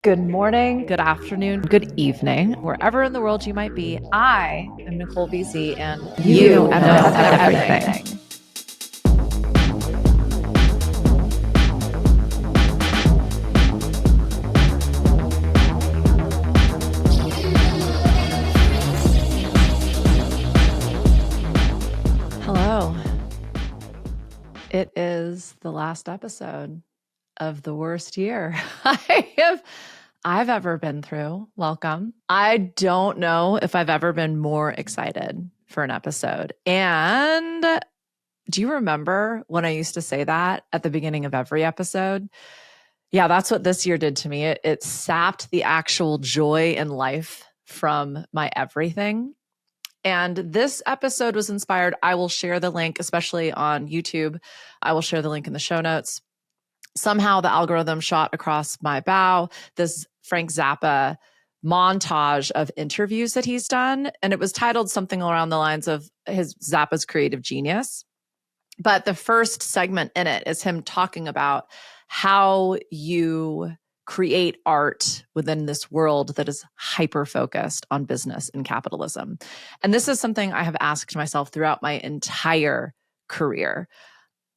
Good morning, good afternoon, good evening, wherever in the world you might be. I am Nicole BC, and you know everything. Hello. It is the last episode of the worst year I've ever been through. Welcome. I don't know if I've ever been more excited for an episode. And do you remember when I used to say that at the beginning of every episode? Yeah, that's what this year did to me. It sapped the actual joy in life from my everything. And this episode was inspired. I will share the link, especially on YouTube. I will share the link in the show notes. Somehow the algorithm shot across my bow this Frank Zappa montage of interviews that he's done. And it was titled something around the lines of his Zappa's creative genius. But the first segment in it is him talking about how you create art within this world that is hyper-focused on business and capitalism. And this is something I have asked myself throughout my entire career.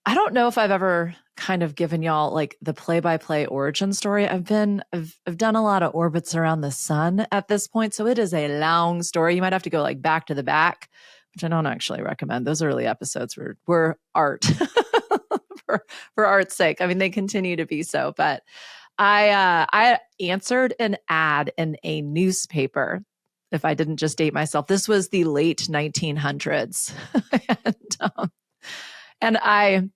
I don't know if I've ever kind of given y'all like the play-by-play origin story. I've done a lot of orbits around the sun at this point, so it is a long story. You might have to go like back to the back, which I don't actually recommend. Those early episodes were art for art's sake. I mean, they continue to be so, but I answered an ad in a newspaper. If I didn't just date myself, this was the late 1900s, and I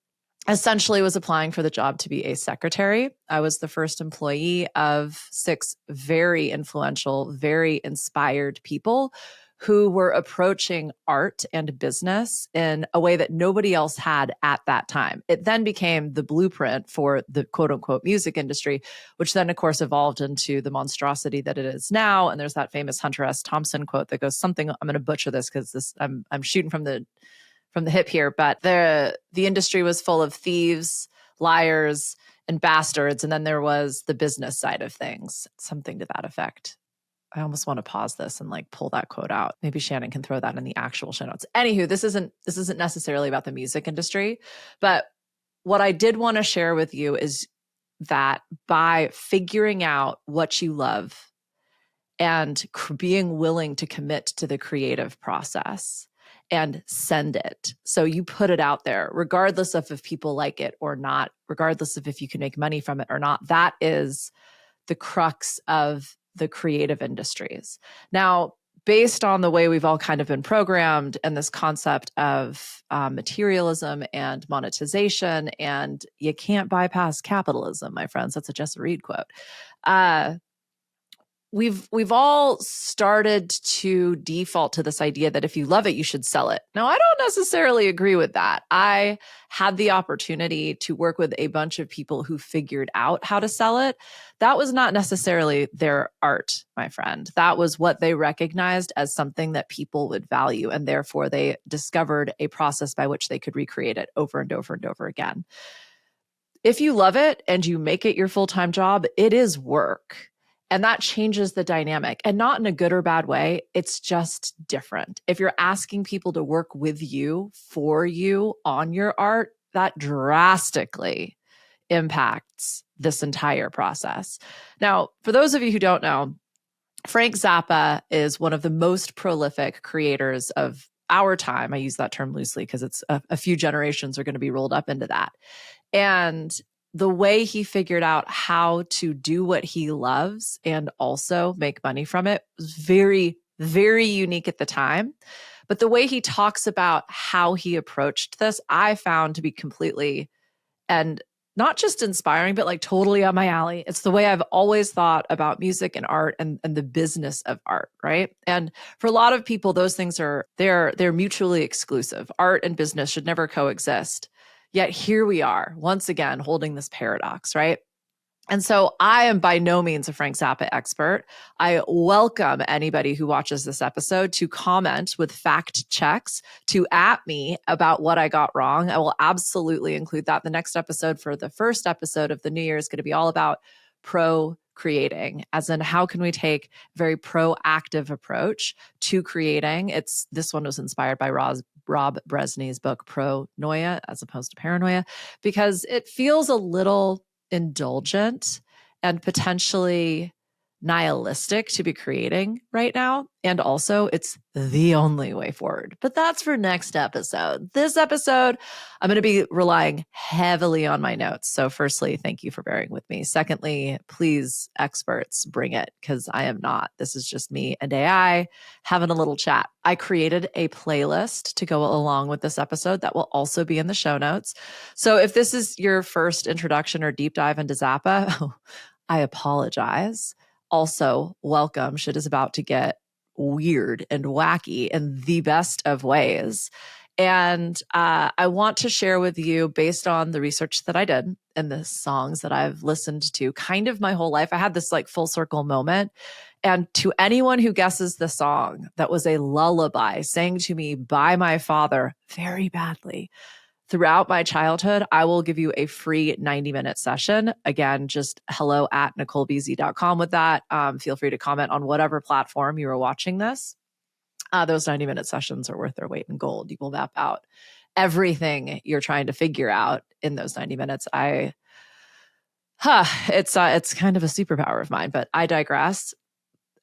essentially was applying for the job to be a secretary. I was the first employee of 6 very influential, very inspired people who were approaching art and business in a way that nobody else had at that time. It then became the blueprint for the quote unquote music industry, which then of course evolved into the monstrosity that it is now. And there's that famous Hunter S. Thompson quote that goes something, I'm going to butcher this because I'm shooting from the hip here, but the industry was full of thieves, liars, and bastards. And then there was the business side of things, something to that effect. I almost want to pause this and like pull that quote out. Maybe Shannon can throw that in the actual show notes. Anywho, this isn't necessarily about the music industry, but what I did want to share with you is that by figuring out what you love and being willing to commit to the creative process and send it. So you put it out there, regardless of if people like it or not, regardless of if you can make money from it or not. That is the crux of the creative industries. Now, based on the way we've all kind of been programmed and this concept of materialism and monetization, and you can't bypass capitalism, my friends, that's a Jessa Reed quote. We've all started to default to this idea that if you love it, you should sell it. Now, I don't necessarily agree with that. I had the opportunity to work with a bunch of people who figured out how to sell it. That was not necessarily their art, my friend. That was what they recognized as something that people would value. And therefore, they discovered a process by which they could recreate it over and over and over again. If you love it and you make it your full-time job, it is work. And that changes the dynamic, and not in a good or bad way. It's just different. If you're asking people to work with you, for you, on your art, that drastically impacts this entire process. Now, for those of you who don't know, Frank Zappa is one of the most prolific creators of our time. I use that term loosely because it's a few generations are going to be rolled up into that. And the way he figured out how to do what he loves and also make money from it was very, very unique at the time. But the way he talks about how he approached this, I found to be completely and not just inspiring, but like totally up my alley. It's the way I've always thought about music and art and the business of art, right? And for a lot of people, those things they're mutually exclusive. Art and business should never coexist. Yet here we are, once again, holding this paradox, right? And so I am by no means a Frank Zappa expert. I welcome anybody who watches this episode to comment with fact checks, to at me about what I got wrong. I will absolutely include that. The next episode, for the first episode of the new year, is going to be all about pro creating, as in how can we take a very proactive approach to creating. This one was inspired by Rob Bresney's book Pronoia as opposed to Paranoia, because it feels a little indulgent and potentially nihilistic to be creating right now. And also, it's the only way forward. But that's for next episode. This episode, I'm going to be relying heavily on my notes. So firstly, thank you for bearing with me. Secondly, please, experts, bring it, because I am not. This is just me and AI having a little chat. I created a playlist to go along with this episode that will also be in the show notes. So if this is your first introduction or deep dive into Zappa, I apologize. Also, welcome. Shit is about to get weird and wacky in the best of ways. And I want to share with you, based on the research that I did and the songs that I've listened to kind of my whole life. I had this like full circle moment. And to anyone who guesses the song that was a lullaby sang to me by my father very badly throughout my childhood, I will give you a free 90-minute session. Again, just hello@NicoleBZ.com with that. Feel free to comment on whatever platform you are watching this. Those 90-minute sessions are worth their weight in gold. You will map out everything you're trying to figure out in those 90 minutes. It's kind of a superpower of mine, but I digress.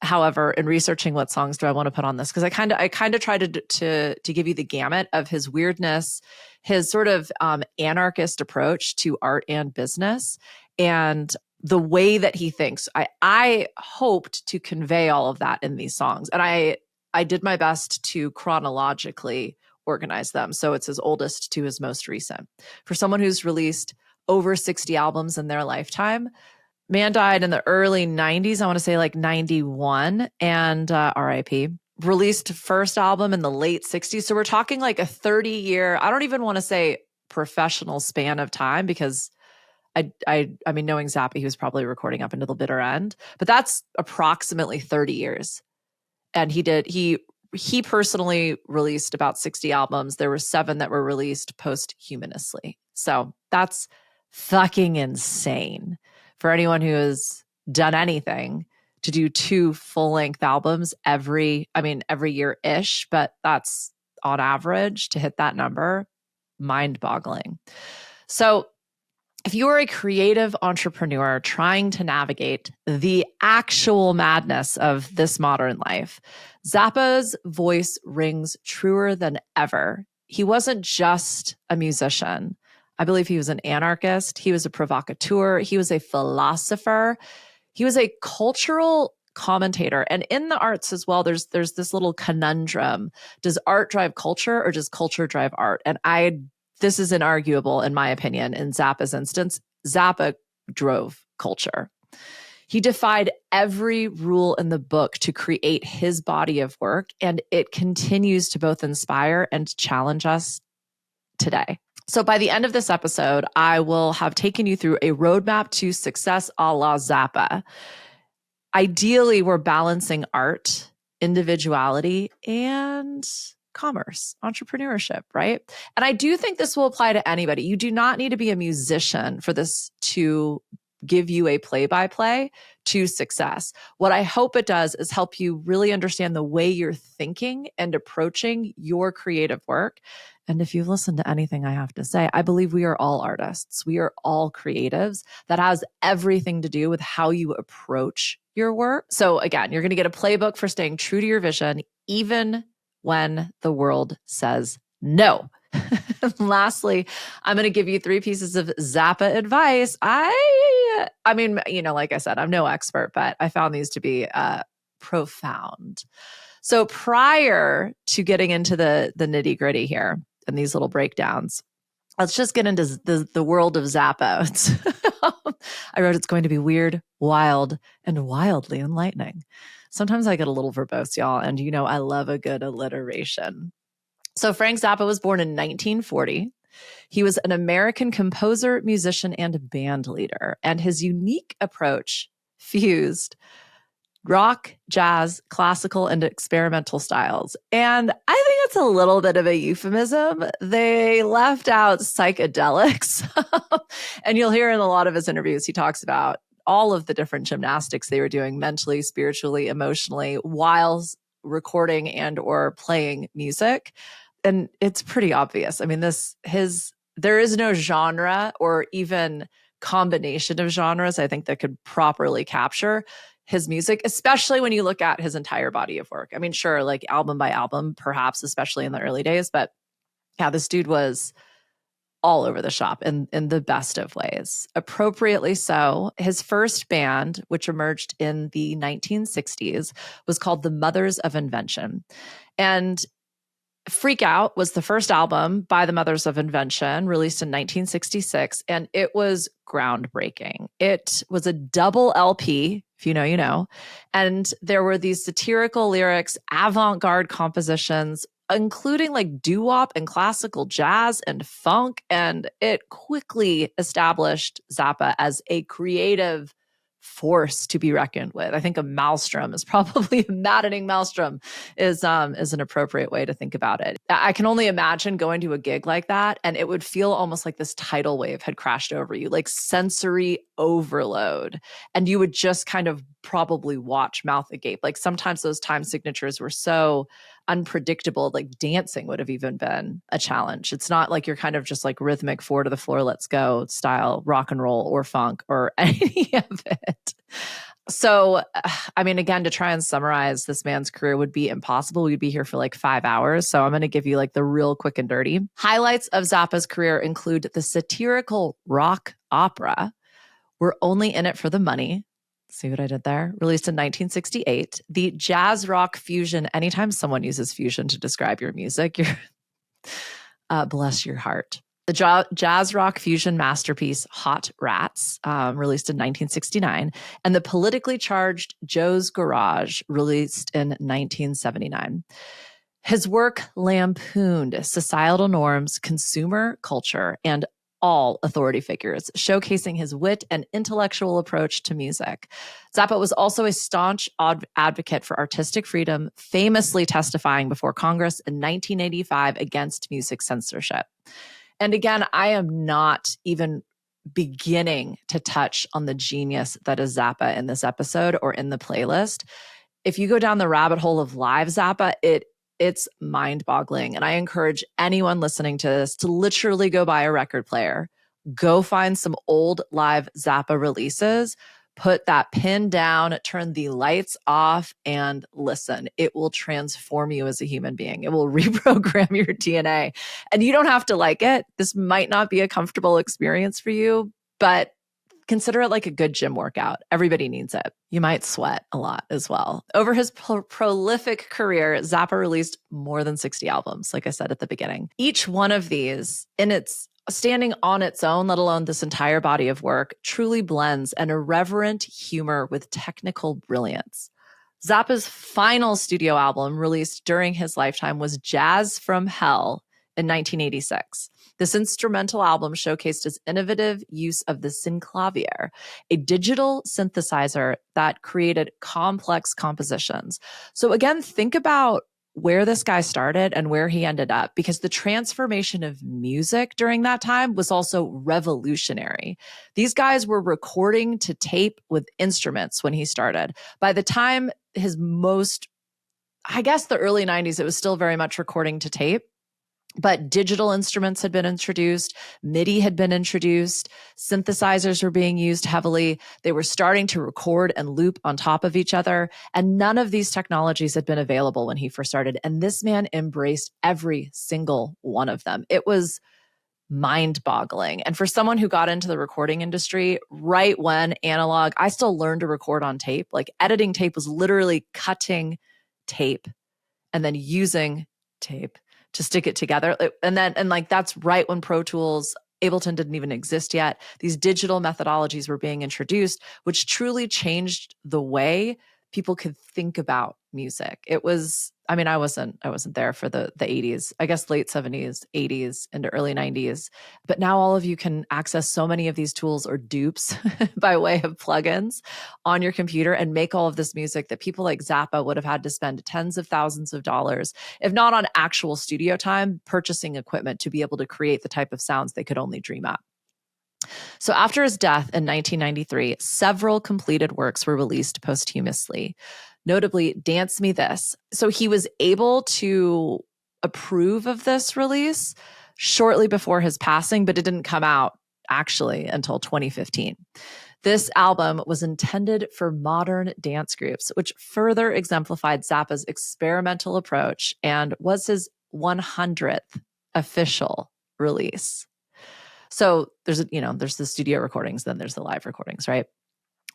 However, in researching what songs do I want to put on this, because I kind of tried to give you the gamut of his weirdness, his sort of anarchist approach to art and business, and the way that he thinks. I hoped to convey all of that in these songs, and I did my best to chronologically organize them. So it's his oldest to his most recent. For someone who's released over 60 albums in their lifetime, man died in the early 90s. I want to say like 91, and RIP. Released first album in the late 60s. So we're talking like a 30-year, I don't even want to say professional span of time, because I mean, knowing Zappa, he was probably recording up into the bitter end, but that's approximately 30 years. And he personally released about 60 albums. There were 7 that were released posthumously. So that's fucking insane for anyone who has done anything to do 2 full-length albums every year-ish, but that's on average to hit that number, mind-boggling. So if you are a creative entrepreneur trying to navigate the actual madness of this modern life, Zappa's voice rings truer than ever. He wasn't just a musician. I believe he was an anarchist. He was a provocateur. He was a philosopher. He was a cultural commentator. And in the arts as well, there's this little conundrum. Does art drive culture, or does culture drive art? And this is inarguable, in my opinion. In Zappa's instance, Zappa drove culture. He defied every rule in the book to create his body of work, and it continues to both inspire and challenge us today. So by the end of this episode, I will have taken you through a roadmap to success a la Zappa. Ideally, we're balancing art, individuality, and commerce, entrepreneurship, right? And I do think this will apply to anybody. You do not need to be a musician for this to give you a play-by-play to success. What I hope it does is help you really understand the way you're thinking and approaching your creative work. And if you've listened to anything I have to say, I believe we are all artists. We are all creatives. That has everything to do with how you approach your work. So again, you're going to get a playbook for staying true to your vision, even when the world says no. Lastly, I'm going to give you 3 pieces of Zappa advice. I mean, like I said, I'm no expert, but I found these to be profound. So prior to getting into the nitty gritty here and these little breakdowns, let's just get into the world of Zappa. I wrote it's going to be weird, wild, and wildly enlightening. Sometimes I get a little verbose, y'all, and I love a good alliteration. So Frank Zappa was born in 1940. He was an American composer, musician, and band leader, and his unique approach fused rock, jazz, classical, and experimental styles. And I think that's a little bit of a euphemism. They left out psychedelics. And you'll hear in a lot of his interviews, he talks about all of the different gymnastics they were doing mentally, spiritually, emotionally, while recording and or playing music. And it's pretty obvious. I mean, there is no genre or even combination of genres, I think, that could properly capture his music, especially when you look at his entire body of work. I mean, sure, like album by album, perhaps, especially in the early days, but yeah, this dude was all over the shop in the best of ways. Appropriately so, his first band, which emerged in the 1960s, was called the Mothers of Invention. And Freak Out was the first album by the Mothers of Invention, released in 1966, and it was groundbreaking. It was a double LP, if you know, you know, and there were these satirical lyrics, avant-garde compositions, including like doo-wop and classical jazz and funk, and it quickly established Zappa as a creative force to be reckoned with. I think a maelstrom is probably a maddening maelstrom is an appropriate way to think about it. I can only imagine going to a gig like that, and it would feel almost like this tidal wave had crashed over you, like sensory overload, and you would just kind of probably watch mouth agape. Like sometimes those time signatures were so unpredictable, like dancing would have even been a challenge. It's not like you're kind of just like rhythmic four to the floor, let's go style rock and roll or funk or any of it. So, I mean, again, to try and summarize this man's career would be impossible. We'd be here for like 5 hours. So I'm going to give you like the real quick and dirty. Highlights of Zappa's career include the satirical rock opera, We're Only in It for the Money. See what I did there? Released in 1968. The jazz rock fusion. Anytime someone uses fusion to describe your music, you're bless your heart. The jazz rock fusion masterpiece Hot Rats, released in 1969, and the politically charged Joe's Garage, released in 1979. His work lampooned societal norms, consumer culture, and all authority figures, showcasing his wit and intellectual approach to music. Zappa was also a staunch advocate for artistic freedom, famously testifying before Congress in 1985 against music censorship. And again, I am not even beginning to touch on the genius that is Zappa in this episode or in the playlist. If you go down the rabbit hole of live Zappa, it's mind-boggling. And I encourage anyone listening to this to literally go buy a record player, go find some old live Zappa releases, put that pin down, turn the lights off, and listen. It will transform you as a human being. It will reprogram your DNA. And you don't have to like it. This might not be a comfortable experience for you, but consider it like a good gym workout. Everybody needs it. You might sweat a lot as well. Over his prolific career, Zappa released more than 60 albums, like I said at the beginning. Each one of these, in its standing on its own, let alone this entire body of work, truly blends an irreverent humor with technical brilliance. Zappa's final studio album, released during his lifetime, was Jazz from Hell in 1986. This instrumental album showcased his innovative use of the synclavier, a digital synthesizer that created complex compositions. So again, think about where this guy started and where he ended up, because the transformation of music during that time was also revolutionary. These guys were recording to tape with instruments when he started. By the time I guess the early 90s, it was still very much recording to tape. But digital instruments had been introduced, MIDI had been introduced, synthesizers were being used heavily. They were starting to record and loop on top of each other. And none of these technologies had been available when he first started. And this man embraced every single one of them. It was mind-boggling. And for someone who got into the recording industry right when analog, I still learned to record on tape. Like editing tape was literally cutting tape and then using tape to stick it together. And that's right when Pro Tools, Ableton didn't even exist yet. These digital methodologies were being introduced, which truly changed the way people could think about music. It was, I mean, I wasn't there for the 80s, I guess late 70s, 80s into early 90s. But now all of you can access so many of these tools or dupes by way of plugins on your computer and make all of this music that people like Zappa would have had to spend tens of thousands of dollars, if not on actual studio time, purchasing equipment to be able to create the type of sounds they could only dream up. So after his death in 1993, several completed works were released posthumously, notably Dance Me This. So he was able to approve of this release shortly before his passing, but it didn't come out actually until 2015. This album was intended for modern dance groups, which further exemplified Zappa's experimental approach and was his 100th official release. So there's the studio recordings, then there's the live recordings, right?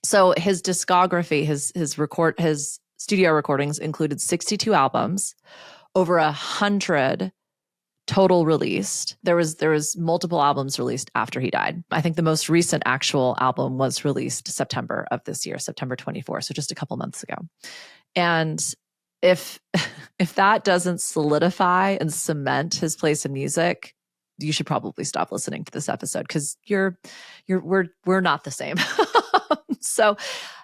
So his discography, his studio recordings included 62 albums, over 100 total released. There was multiple albums released after he died. I think the most recent actual album was released September of this year, September 24, so just a couple months ago. And if that doesn't solidify and cement his place in music, you should probably stop listening to this episode because we're not the same. So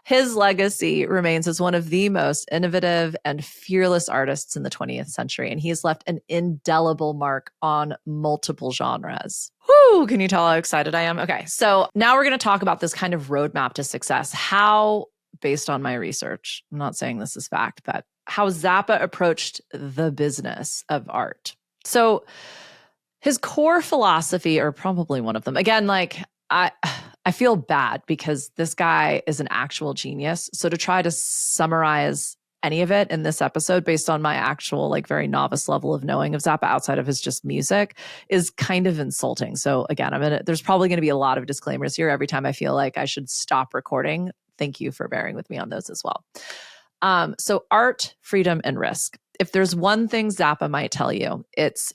his legacy remains as one of the most innovative and fearless artists in the 20th century, and he's left an indelible mark on multiple genres. Whoo, can you tell how excited I am? Okay, so now we're going to talk about this kind of roadmap to success. How, based on my research, I'm not saying this is fact, but how Zappa approached the business of art. So his core philosophy, or probably one of them, again, like I feel bad because this guy is an actual genius. So to try to summarize any of it in this episode based on my actual, like, very novice level of knowing of Zappa outside of his just music is kind of insulting. So again, there's probably going to be a lot of disclaimers here every time I feel like I should stop recording. Thank you for bearing with me on those as well. So art, freedom, and risk. If there's one thing Zappa might tell you, it's,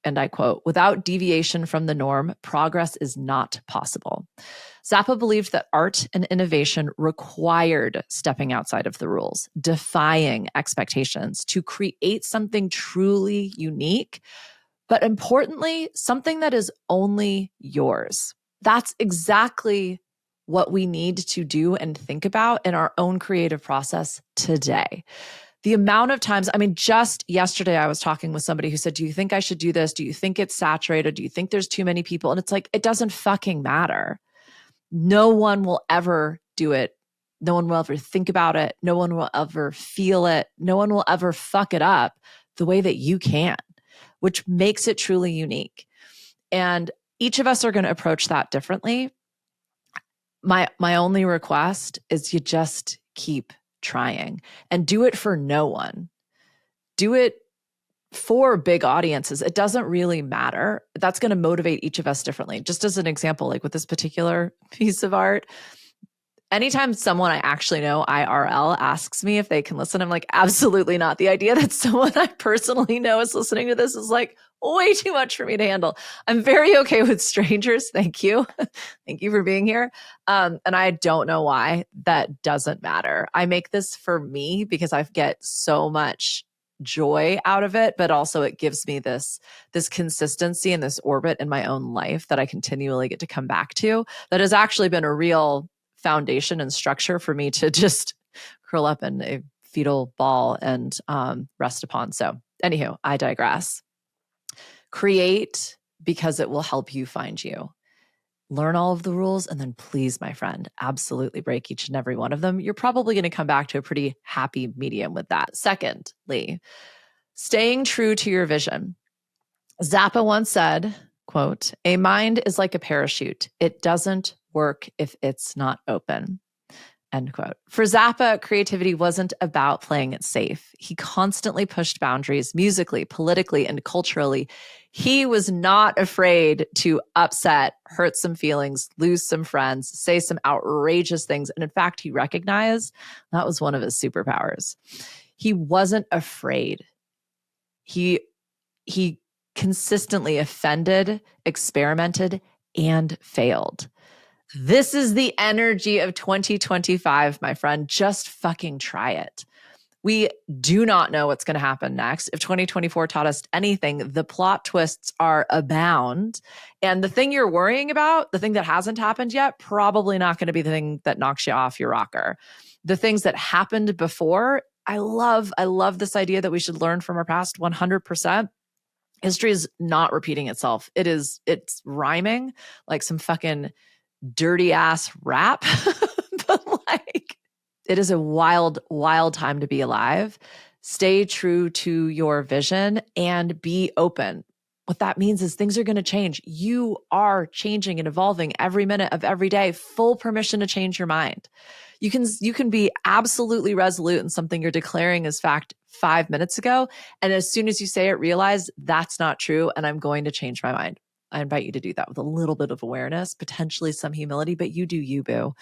and I quote, "Without deviation from the norm, progress is not possible." Zappa believed that art and innovation required stepping outside of the rules, defying expectations to create something truly unique, but importantly, something that is only yours. That's exactly what we need to do and think about in our own creative process today. The amount of times, just yesterday I was talking with somebody who said, "Do you think I should do this? Do you think it's saturated? Do you think there's too many people?" And it's like, it doesn't fucking matter. No one will ever do it. No one will ever think about it. No one will ever feel it. No one will ever fuck it up the way that you can, which makes it truly unique. And each of us are going to approach that differently. My only request is you just keep trying and do it for no one. Do it for big audiences. It doesn't really matter. That's going to motivate each of us differently. Just as an example, like with this particular piece of art, anytime someone I actually know IRL asks me if they can listen, I'm like, absolutely not. The idea that someone I personally know is listening to this is like way too much for me to handle. I'm very okay with strangers. Thank you. Thank you for being here. And I don't know why. That doesn't matter. I make this for me because I get so much joy out of it, but also it gives me this consistency and this orbit in my own life that I continually get to come back to. That has actually been a real foundation and structure for me to just curl up in a fetal ball and rest upon. So anywho, I digress. Create because it will help you find you. Learn all of the rules and then please, my friend, absolutely break each and every one of them. You're probably going to come back to a pretty happy medium with that. Secondly, staying true to your vision. Zappa once said, quote, "A mind is like a parachute. It doesn't work if it's not open." End quote. For Zappa, creativity wasn't about playing it safe. He constantly pushed boundaries musically, politically, and culturally. He was not afraid to upset, hurt some feelings, lose some friends, say some outrageous things. And in fact, he recognized that was one of his superpowers. He wasn't afraid. He consistently offended, experimented, and failed. This is the energy of 2025, my friend. Just fucking try it. We do not know what's going to happen next. If 2024 taught us anything, the plot twists are abound. And the thing you're worrying about, the thing that hasn't happened yet, probably not going to be the thing that knocks you off your rocker. The things that happened before, I love this idea that we should learn from our past 100%. History is not repeating itself. It's rhyming like some fucking dirty ass rap, but like it is a wild, wild time to be alive. Stay true to your vision and be open. What that means is things are going to change. You are changing and evolving every minute of every day. Full permission to change your mind. You can be absolutely resolute in something you're declaring as fact 5 minutes ago. And as soon as you say it, realize that's not true. And I'm going to change my mind. I invite you to do that with a little bit of awareness, potentially some humility, but you do you, boo.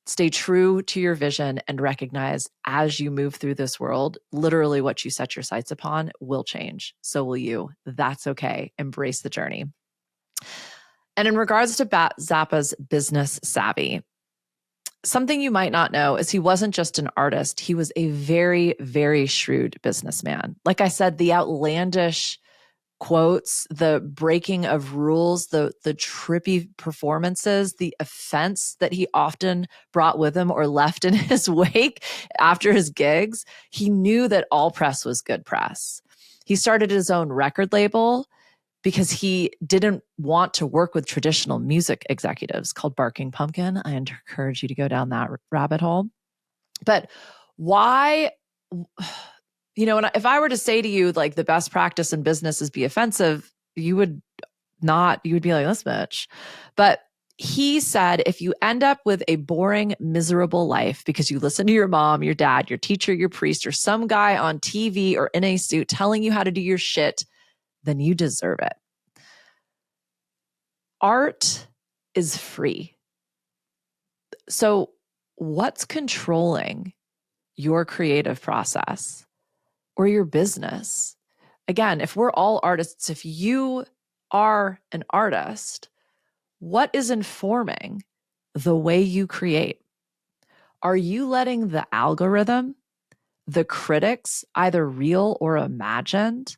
Stay true to your vision and recognize as you move through this world, literally what you set your sights upon will change. So will you. That's okay. Embrace the journey. And in regards to Zappa's business savvy, something you might not know is he wasn't just an artist. He was a very, very shrewd businessman. Like I said, the outlandish quotes, the breaking of rules, the trippy performances, the offense that he often brought with him or left in his wake after his gigs, he knew that all press was good press. He started his own record label because he didn't want to work with traditional music executives called Barking Pumpkin. I encourage you to go down that rabbit hole. But why... if I were to say to you, like, the best practice in business is be offensive, you would be like, this bitch. But he said, if you end up with a boring, miserable life because you listen to your mom, your dad, your teacher, your priest, or some guy on TV or in a suit telling you how to do your shit, then you deserve it. Art is free. So what's controlling your creative process? Or your business? Again, if we're all artists, if you are an artist, what is informing the way you create? Are you letting the algorithm, the critics, either real or imagined,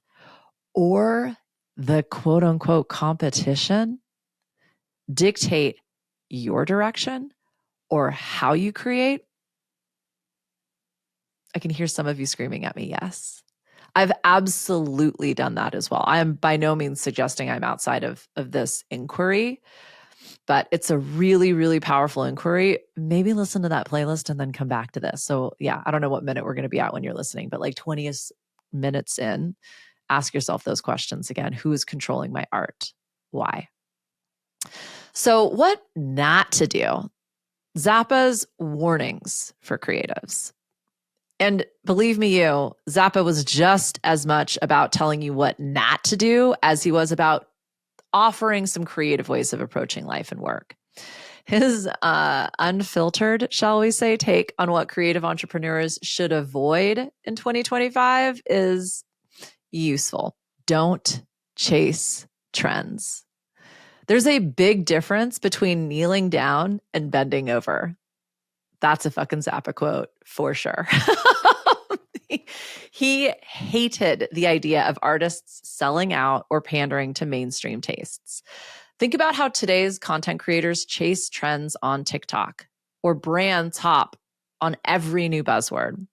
or the quote unquote competition dictate your direction or how you create? I can hear some of you screaming at me, yes. I've absolutely done that as well. I am by no means suggesting I'm outside of this inquiry, but it's a really, really powerful inquiry. Maybe listen to that playlist and then come back to this. So yeah, I don't know what minute we're going to be at when you're listening, but like 20 minutes in, ask yourself those questions again. Who is controlling my art? Why? So what not to do? Zappa's warnings for creatives. And believe me, Zappa was just as much about telling you what not to do as he was about offering some creative ways of approaching life and work. His unfiltered, shall we say, take on what creative entrepreneurs should avoid in 2025 is useful. Don't chase trends. There's a big difference between kneeling down and bending over. That's a fucking Zappa quote for sure. He hated the idea of artists selling out or pandering to mainstream tastes. Think about how today's content creators chase trends on TikTok or brands hop on every new buzzword.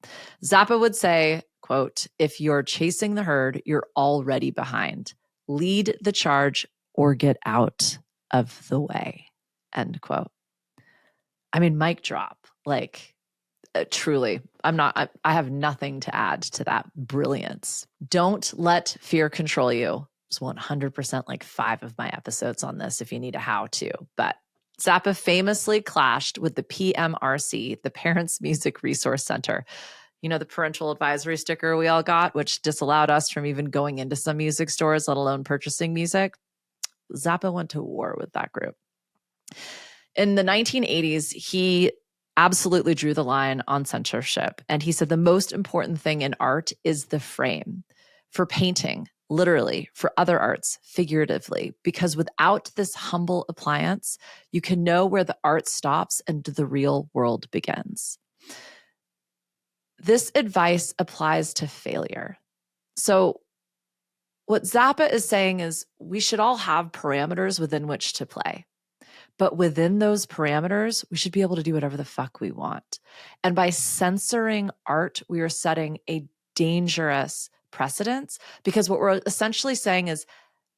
Zappa would say, quote, if you're chasing the herd, you're already behind. Lead the charge or get out of the way, end quote. I mean, mic drop, like, truly, I have nothing to add to that brilliance. Don't let fear control you. It's 100% like 5 of my episodes on this if you need a how to. But Zappa famously clashed with the PMRC, the Parents Music Resource Center. You know, the parental advisory sticker we all got, which disallowed us from even going into some music stores, let alone purchasing music. Zappa went to war with that group. In the 1980s, he absolutely drew the line on censorship. And he said the most important thing in art is the frame. For painting, literally, for other arts, figuratively, because without this humble appliance, you can know where the art stops and the real world begins. This advice applies to failure. So what Zappa is saying is we should all have parameters within which to play. But within those parameters, we should be able to do whatever the fuck we want. And by censoring art, we are setting a dangerous precedence, because what we're essentially saying is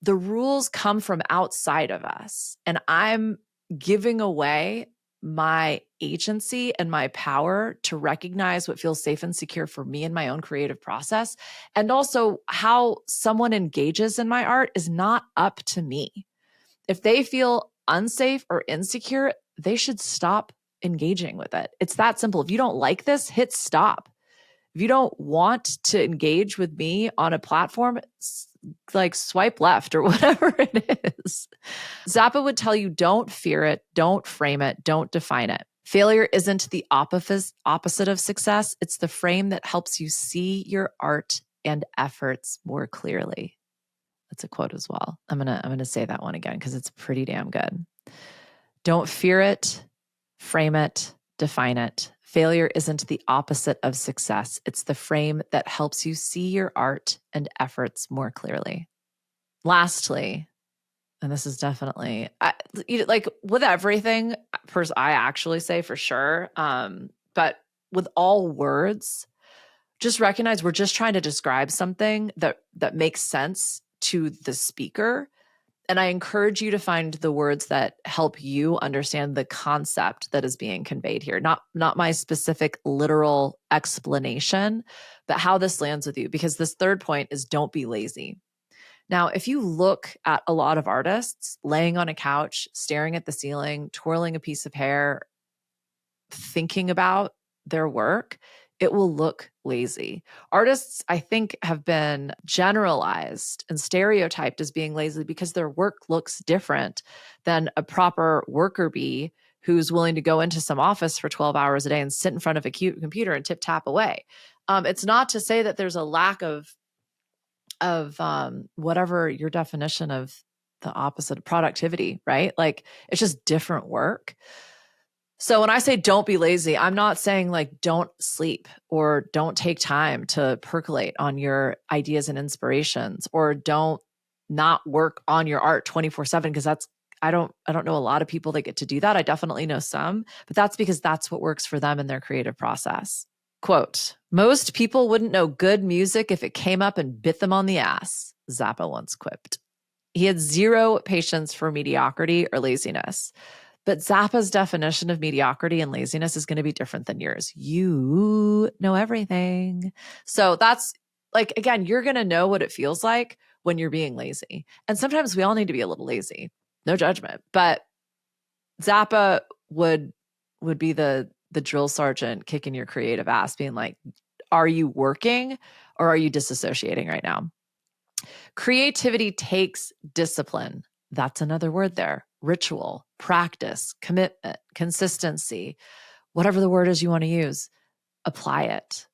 the rules come from outside of us. And I'm giving away my agency and my power to recognize what feels safe and secure for me in my own creative process. And also how someone engages in my art is not up to me. If they feel unsafe or insecure, they should stop engaging with it. It's that simple. If you don't like this, hit stop. If you don't want to engage with me on a platform, like swipe left or whatever it is. Zappa would tell you, don't fear it, don't frame it, don't define it. Failure isn't the opposite of success. It's the frame that helps you see your art and efforts more clearly. That's a quote as well. I'm gonna say that one again because it's pretty damn good. Don't fear it, frame it, define it. Failure isn't the opposite of success. It's the frame that helps you see your art and efforts more clearly. Lastly, and this is definitely like with everything, I actually say for sure. But with all words, just recognize we're just trying to describe something that makes sense to the speaker. And I encourage you to find the words that help you understand the concept that is being conveyed here. Not my specific literal explanation, but how this lands with you. Because this third point is don't be lazy. Now, if you look at a lot of artists laying on a couch, staring at the ceiling, twirling a piece of hair, thinking about their work, it will look lazy. Artists, I think, have been generalized and stereotyped as being lazy because their work looks different than a proper worker bee who's willing to go into some office for 12 hours a day and sit in front of a computer and tip tap away. It's not to say that there's a lack of whatever your definition of the opposite of productivity, right? Like it's just different work. So when I say don't be lazy, I'm not saying like don't sleep or don't take time to percolate on your ideas and inspirations or don't not work on your art 24/7 because that's I don't know a lot of people that get to do that. I definitely know some, but that's because that's what works for them in their creative process. Quote, most people wouldn't know good music if it came up and bit them on the ass, Zappa once quipped. He had zero patience for mediocrity or laziness. But Zappa's definition of mediocrity and laziness is going to be different than yours. You know everything. So that's like, again, you're going to know what it feels like when you're being lazy. And sometimes we all need to be a little lazy. No judgment. But Zappa would be the drill sergeant kicking your creative ass, being like, are you working or are you disassociating right now? Creativity takes discipline. That's another word there. Ritual, practice, commitment, consistency, whatever the word is you want to use, apply it.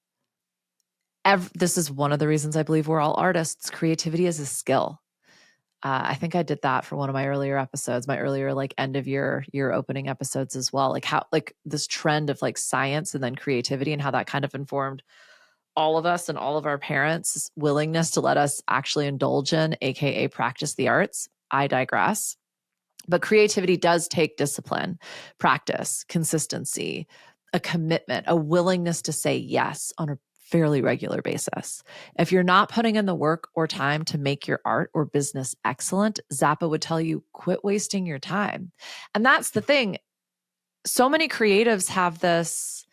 This is one of the reasons I believe we're all artists. Creativity is a skill. I think I did that for one of my earlier episodes, my earlier like end of year opening episodes as well. Like how like this trend of like science and then creativity and how that kind of informed all of us and all of our parents' willingness to let us actually indulge in, AKA practice the arts. I digress. But creativity does take discipline, practice, consistency, a commitment, a willingness to say yes on a fairly regular basis. If you're not putting in the work or time to make your art or business excellent, Zappa would tell you, quit wasting your time. And that's the thing. So many creatives have this,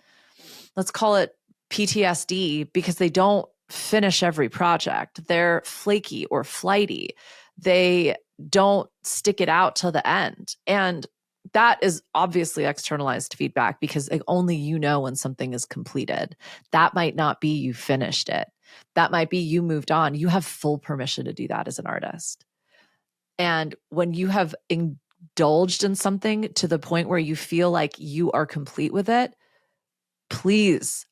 let's call it PTSD, because they don't finish every project. They're flaky or flighty. They don't stick it out till the end. And that is obviously externalized feedback because only you know when something is completed. That might not be you finished it. That might be you moved on. You have full permission to do that as an artist. And when you have indulged in something to the point where you feel like you are complete with it, please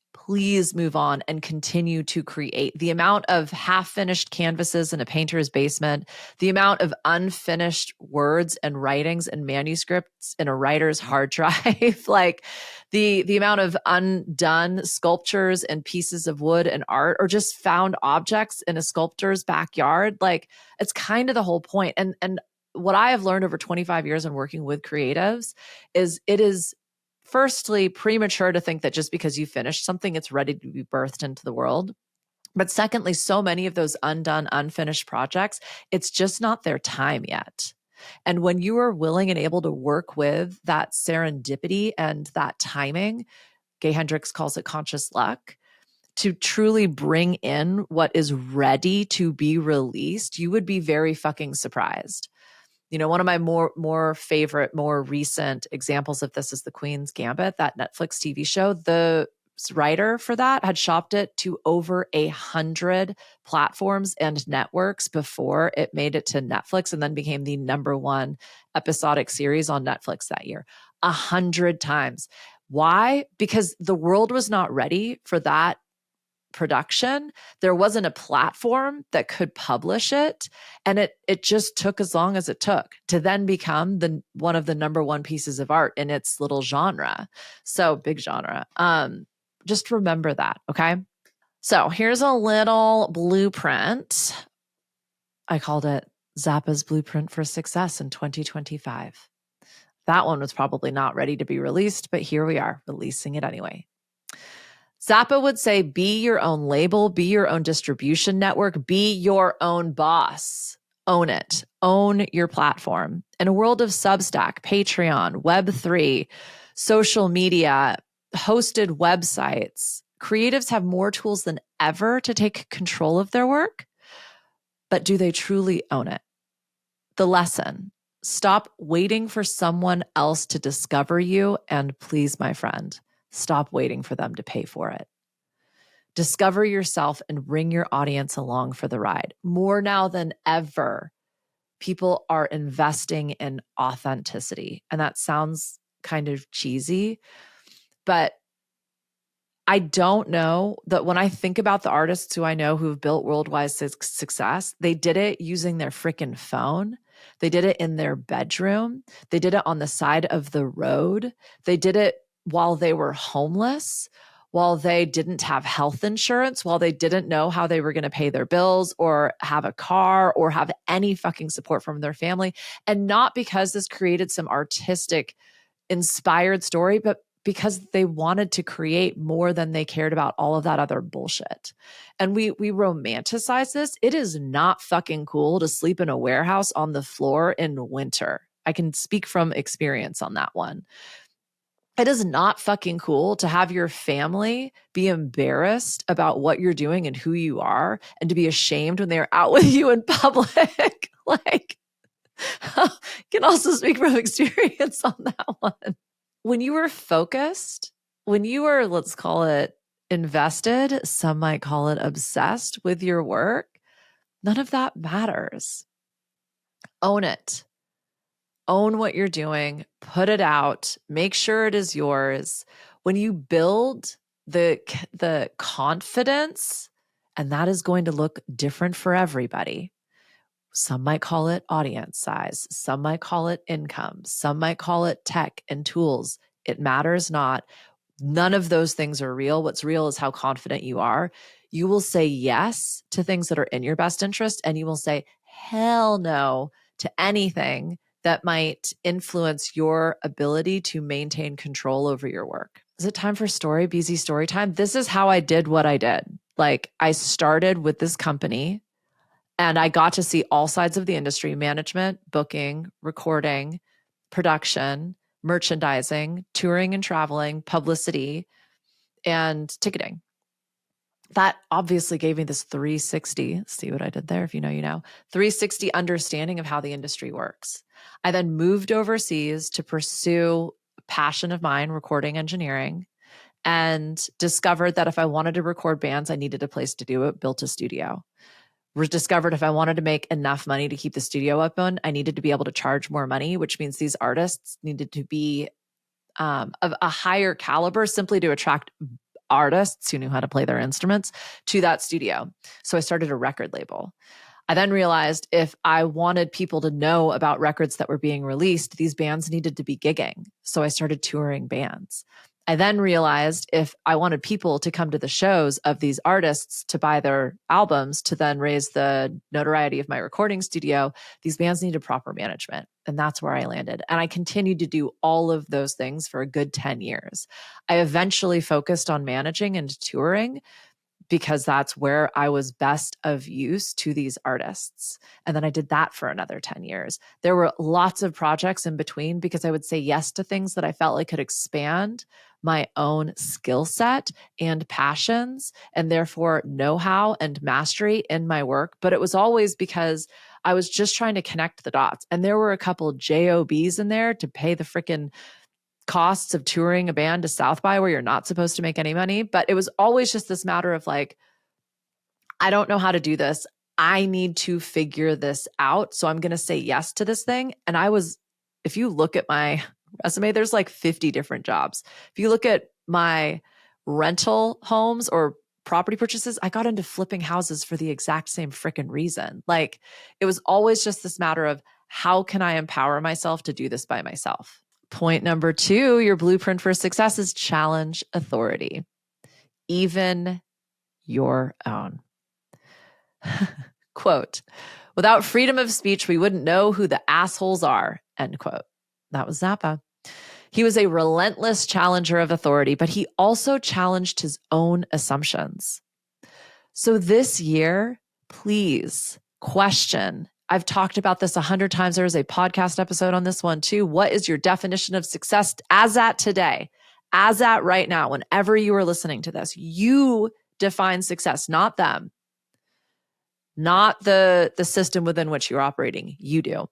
move on and continue to create. The amount of half-finished canvases in a painter's basement, the amount of unfinished words and writings and manuscripts in a writer's hard drive, like the amount of undone sculptures and pieces of wood and art, or just found objects in a sculptor's backyard, like it's kind of the whole point. And what I have learned over 25 years in working with creatives is it is firstly premature to think that just because you finished something, it's ready to be birthed into the world. But secondly, so many of those undone, unfinished projects, it's just not their time yet. And when you are willing and able to work with that serendipity and that timing, Gay Hendricks calls it conscious luck, to truly bring in what is ready to be released, you would be very fucking surprised. One of my more favorite, more recent examples of this is The Queen's Gambit, that Netflix TV show. The writer for that had shopped it to over 100 platforms and networks before it made it to Netflix and then became the #1 episodic series on Netflix that year. 100 times. Why? Because the world was not ready for that production. There wasn't a platform that could publish it. And it just took as long as it took to then become one of the #1 pieces of art in its little genre. So big genre. Just remember that. Okay. So here's a little blueprint. I called it Zappa's Blueprint for Success in 2025. That one was probably not ready to be released, but here we are releasing it anyway. Zappa would say, be your own label, be your own distribution network, be your own boss. Own it. Own your platform. In a world of Substack, Patreon, Web3, social media, hosted websites, creatives have more tools than ever to take control of their work. But do they truly own it? The lesson: stop waiting for someone else to discover you. And please, my friend, stop waiting for them to pay for it. Discover yourself and bring your audience along for the ride. More now than ever, people are investing in authenticity. And that sounds kind of cheesy, but I don't know that when I think about the artists who I know who've built worldwide success, they did it using their freaking phone. They did it in their bedroom. They did it on the side of the road. They did it while they were homeless, while they didn't have health insurance, while they didn't know how they were going to pay their bills or have a car or have any fucking support from their family. And not because this created some artistic, inspired story, but because they wanted to create more than they cared about all of that other bullshit. And we romanticize this. It is not fucking cool to sleep in a warehouse on the floor in winter. I can speak from experience on that one. It is not fucking cool to have your family be embarrassed about what you're doing and who you are, and to be ashamed when they're out with you in public. Like, can also speak from experience on that one. When you are focused, when you are, let's call it invested, some might call it obsessed with your work, none of that matters. Own it. Own what you're doing, put it out, make sure it is yours. When you build the confidence, and that is going to look different for everybody. Some might call it audience size. Some might call it income. Some might call it tech and tools. It matters not. None of those things are real. What's real is how confident you are. You will say yes to things that are in your best interest, and you will say hell no to anything that might influence your ability to maintain control over your work. Is it time for BZ story time? This is how I did what I did. Like, I started with this company and I got to see all sides of the industry: management, booking, recording, production, merchandising, touring and traveling, publicity, and ticketing. That obviously gave me this 360, see what I did there? If you know, you know, 360 understanding of how the industry works. I then moved overseas to pursue a passion of mine, recording engineering, and discovered that if I wanted to record bands, I needed a place to do it, built a studio. Discovered if I wanted to make enough money to keep the studio open, I needed to be able to charge more money, which means these artists needed to be of a higher caliber, simply to attract artists who knew how to play their instruments to that studio. So I started a record label. I then realized if I wanted people to know about records that were being released, these bands needed to be gigging. So I started touring bands. I then realized if I wanted people to come to the shows of these artists to buy their albums to then raise the notoriety of my recording studio, these bands needed proper management. And that's where I landed. And I continued to do all of those things for a good 10 years. I eventually focused on managing and touring, because that's where I was best of use to these artists. And then I did that for another 10 years. There were lots of projects in between because I would say yes to things that I felt like could expand my own skill set and passions, and therefore know-how and mastery in my work. But it was always because I was just trying to connect the dots. And there were a couple JOBs in there to pay the freaking costs of touring a band to South by, where you're not supposed to make any money. But it was always just this matter of like, I don't know how to do this. I need to figure this out. So I'm going to say yes to this thing. And if you look at my resume, there's like 50 different jobs. If you look at my rental homes or property purchases, I got into flipping houses for the exact same freaking reason. Like, it was always just this matter of, how can I empower myself to do this by myself? Point number 2, your blueprint for success is challenge authority, even your own. Quote, without freedom of speech, we wouldn't know who the assholes are, end quote. That was Zappa. He was a relentless challenger of authority, but he also challenged his own assumptions. So this year, please question. I've talked about this 100 times. There's a podcast episode on this one too. What is your definition of success as at today? As at right now, whenever you are listening to this, you define success, not them, not the system within which you're operating. You do.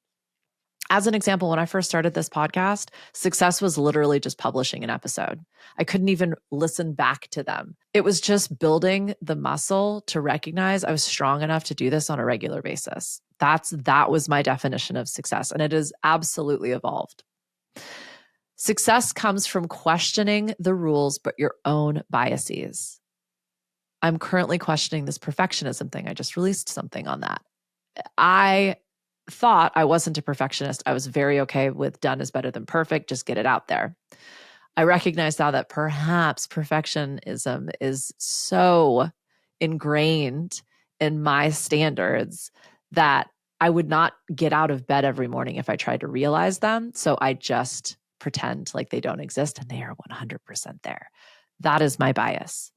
As an example, when I first started this podcast, success was literally just publishing an episode. I couldn't even listen back to them. It was just building the muscle to recognize I was strong enough to do this on a regular basis. That was my definition of success, and it has absolutely evolved. Success comes from questioning the rules, but your own biases. I'm currently questioning this perfectionism thing. I just released something on that. I thought I wasn't a perfectionist. I was very okay with done is better than perfect. Just get it out there. I recognize now that perhaps perfectionism is so ingrained in my standards that I would not get out of bed every morning if I tried to realize them. So I just pretend like they don't exist, and they are 100% there. That is my bias.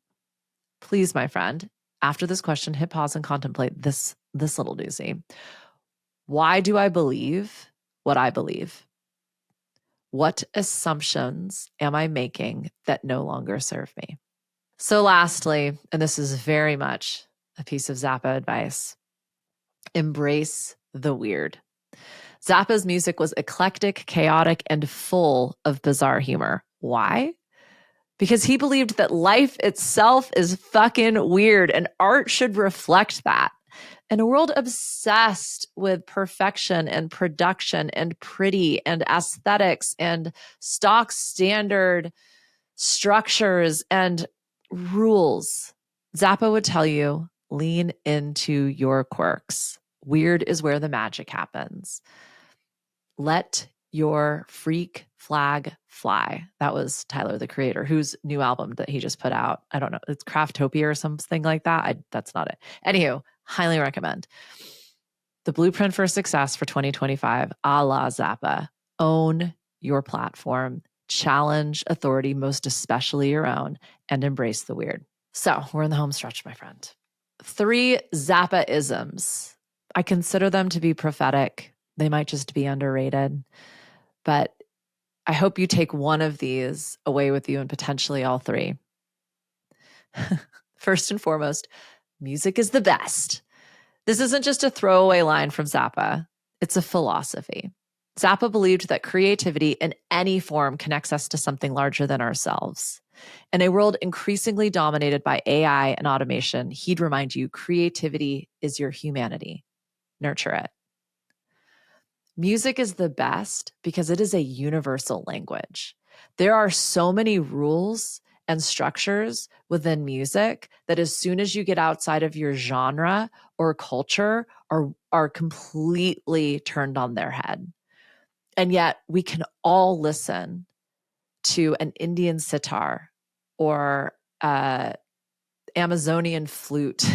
Please, my friend, after this question, hit pause and contemplate this little doozy. Why do I believe what I believe? What assumptions am I making that no longer serve me? So lastly, and this is very much a piece of Zappa advice, embrace the weird. Zappa's music was eclectic, chaotic, and full of bizarre humor. Why? Because he believed that life itself is fucking weird, and art should reflect that. In a world obsessed with perfection and production and pretty and aesthetics and stock standard structures and rules, Zappa would tell you, lean into your quirks. Weird is where the magic happens. Let your freak flag fly. That was Tyler, the Creator, whose new album that he just put out. I don't know. It's Craftopia or something like that. That's not it. Anywho, highly recommend. The blueprint for success for 2025, a la Zappa. Own your platform, challenge authority, most especially your own, and embrace the weird. So we're in the home stretch, my friend. 3 Zappa-isms. I consider them to be prophetic. They might just be underrated, but I hope you take one of these away with you and potentially all 3. First and foremost, music is the best. This isn't just a throwaway line from Zappa. It's a philosophy. Zappa believed that creativity in any form connects us to something larger than ourselves. In a world increasingly dominated by AI and automation, he'd remind you creativity is your humanity. Nurture it. Music is the best because it is a universal language. There are so many rules and structures within music that as soon as you get outside of your genre or culture are completely turned on their head. And yet we can all listen to an Indian sitar or Amazonian flute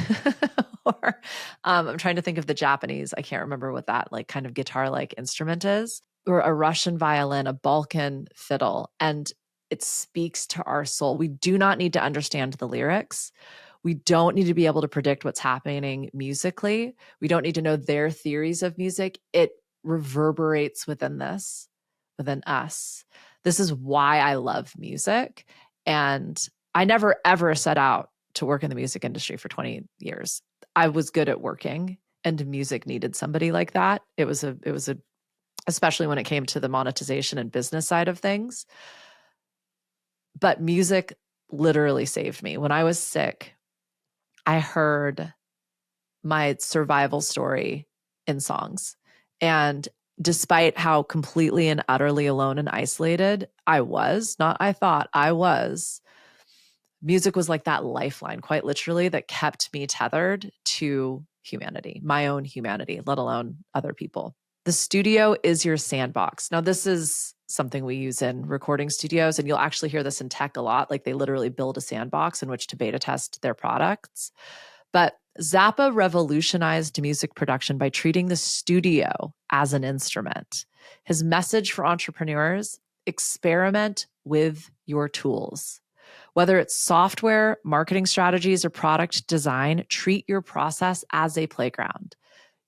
or I'm trying to think of the Japanese. I can't remember what that like kind of guitar-like instrument is, or a Russian violin, a Balkan fiddle, and it speaks to our soul. We do not need to understand the lyrics. We don't need to be able to predict what's happening musically. We don't need to know their theories of music. It reverberates within us. This is why I love music. And I never, ever set out to work in the music industry for 20 years. I was good at working, and music needed somebody like that. It was especially when it came to the monetization and business side of things. But music literally saved me. When I was sick, I heard my survival story in songs. And despite how completely and utterly alone and isolated I was, not I thought I was, music was like that lifeline, quite literally, that kept me tethered to humanity, my own humanity, let alone other people. The studio is your sandbox. Now, this is something we use in recording studios, and you'll actually hear this in tech a lot. Like, they literally build a sandbox in which to beta test their products. But Zappa revolutionized music production by treating the studio as an instrument. His message for entrepreneurs: experiment with your tools. Whether it's software, marketing strategies, or product design, treat your process as a playground.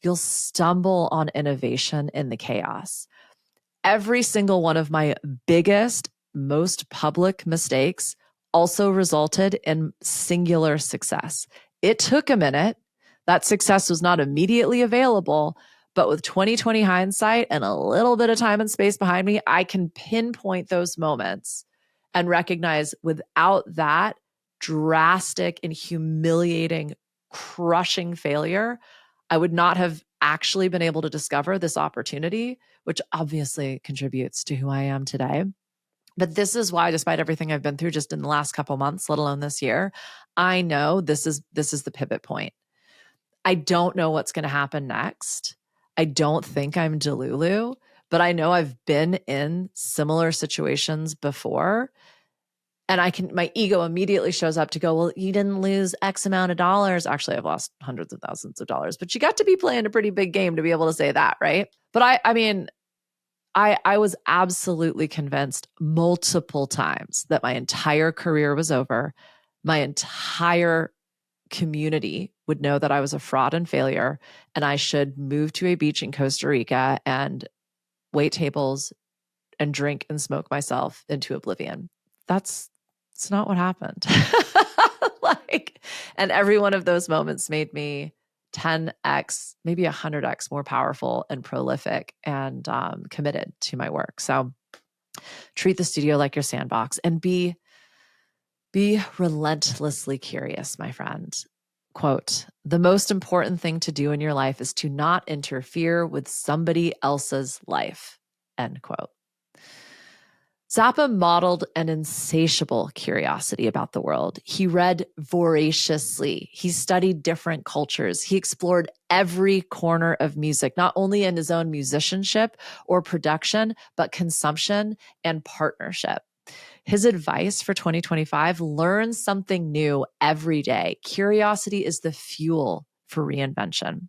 You'll stumble on innovation in the chaos. Every single one of my biggest, most public mistakes also resulted in singular success. It took a minute. That success was not immediately available, but with 2020 hindsight and a little bit of time and space behind me, I can pinpoint those moments and recognize without that drastic and humiliating, crushing failure, I would not have actually been able to discover this opportunity, which obviously contributes to who I am today. But this is why, despite everything I've been through just in the last couple months, let alone this year, I know this is the pivot point. I don't know what's going to happen next. I don't think I'm Delulu, but I know I've been in similar situations before. And my ego immediately shows up to go, well, you didn't lose X amount of dollars. Actually, I've lost hundreds of thousands of dollars, but you got to be playing a pretty big game to be able to say that, right? But I was absolutely convinced multiple times that my entire career was over. My entire community would know that I was a fraud and failure, and I should move to a beach in Costa Rica and wait tables and drink and smoke myself into oblivion. It's not what happened. And every one of those moments made me 10x, maybe 100x more powerful and prolific and committed to my work. So treat the studio like your sandbox and be relentlessly curious, my friend. Quote, the most important thing to do in your life is to not interfere with somebody else's life, end quote. Zappa modeled an insatiable curiosity about the world. He read voraciously. He studied different cultures. He explored every corner of music, not only in his own musicianship or production, but consumption and partnership. His advice for 2025: learn something new every day. Curiosity is the fuel for reinvention.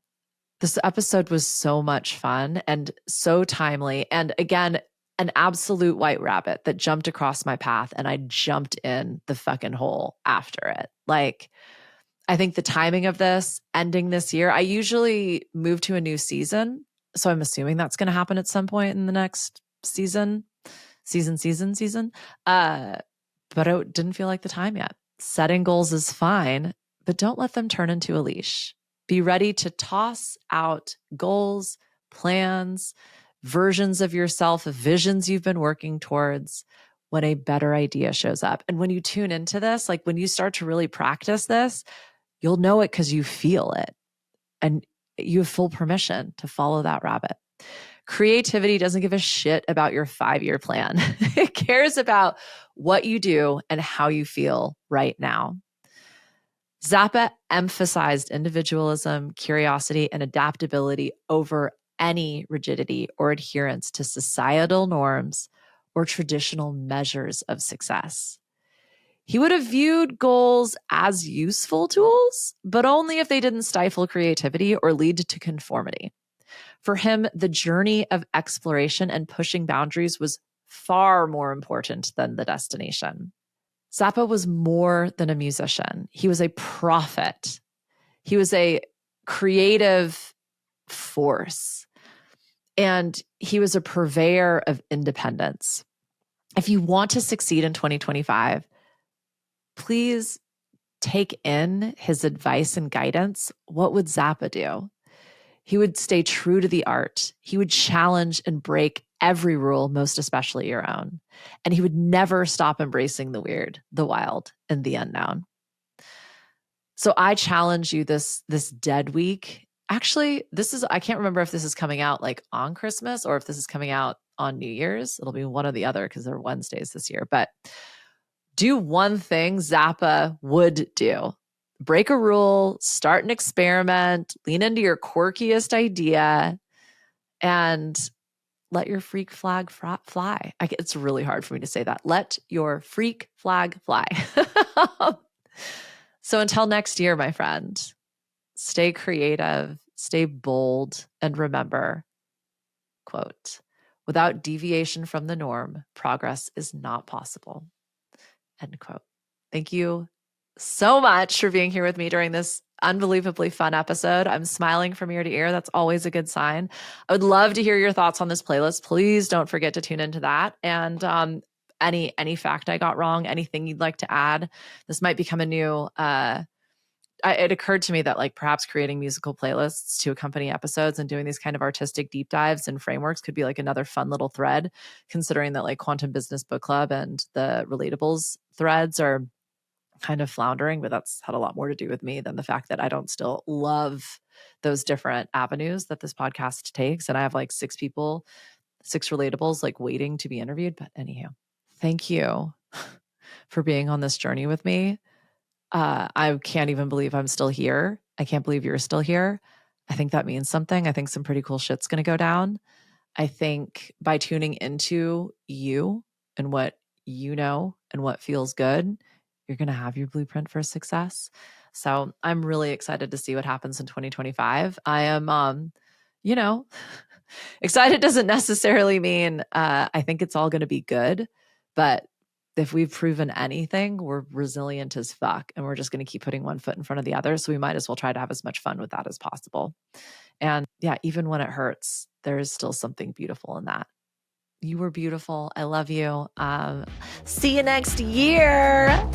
This episode was so much fun and so timely. And again, an absolute white rabbit that jumped across my path, and I jumped in the fucking hole after it. Like, I think the timing of this ending this year, I usually move to a new season. So I'm assuming that's going to happen at some point in the next season. But it didn't feel like the time yet. Setting goals is fine, but don't let them turn into a leash. Be ready to toss out goals, plans, versions of yourself, visions you've been working towards when a better idea shows up. And when you tune into this, like when you start to really practice this, you'll know it because you feel it and you have full permission to follow that rabbit. Creativity doesn't give a shit about your 5-year plan. It cares about what you do and how you feel right now. Zappa emphasized individualism, curiosity, and adaptability over any rigidity or adherence to societal norms or traditional measures of success. He would have viewed goals as useful tools, but only if they didn't stifle creativity or lead to conformity. For him, the journey of exploration and pushing boundaries was far more important than the destination. Zappa was more than a musician. He was a prophet. He was a creative force. And he was a purveyor of independence. If you want to succeed in 2025, please take in his advice and guidance. What would Zappa do? He would stay true to the art. He would challenge and break every rule, most especially your own. And he would never stop embracing the weird, the wild, and the unknown. So I challenge you this dead week. Actually, I can't remember if this is coming out like on Christmas or if this is coming out on New Year's. It'll be one or the other because they're Wednesdays this year. But do one thing Zappa would do. Break a rule, start an experiment, lean into your quirkiest idea, and let your freak flag fly. It's really hard for me to say that. Let your freak flag fly. So until next year, my friend, stay creative, stay bold, and remember, quote, without deviation from the norm, progress is not possible, end quote. Thank you so much for being here with me during this unbelievably fun episode. I'm smiling from ear to ear. That's always a good sign. I would love to hear your thoughts on this playlist. Please don't forget to tune into that. And any fact I got wrong, anything you'd like to add, this might become a new it occurred to me that like perhaps creating musical playlists to accompany episodes and doing these kind of artistic deep dives and frameworks could be like another fun little thread, considering that like Quantum Business Book Club and the Relatables threads are kind of floundering, but that's had a lot more to do with me than the fact that I don't still love those different avenues that this podcast takes. And I have like 6 relatables like waiting to be interviewed. But anyhow, thank you for being on this journey with me. I can't even believe I'm still here. I can't believe you're still here. I think that means something. I think some pretty cool shit's going to go down. I think by tuning into you and what you know and what feels good, you're going to have your blueprint for success. So I'm really excited to see what happens in 2025. I am, excited doesn't necessarily mean I think it's all going to be good, but if we've proven anything, we're resilient as fuck, and we're just going to keep putting one foot in front of the other. So we might as well try to have as much fun with that as possible. And yeah, even when it hurts, there is still something beautiful in that. You were beautiful. I love you. See you next year.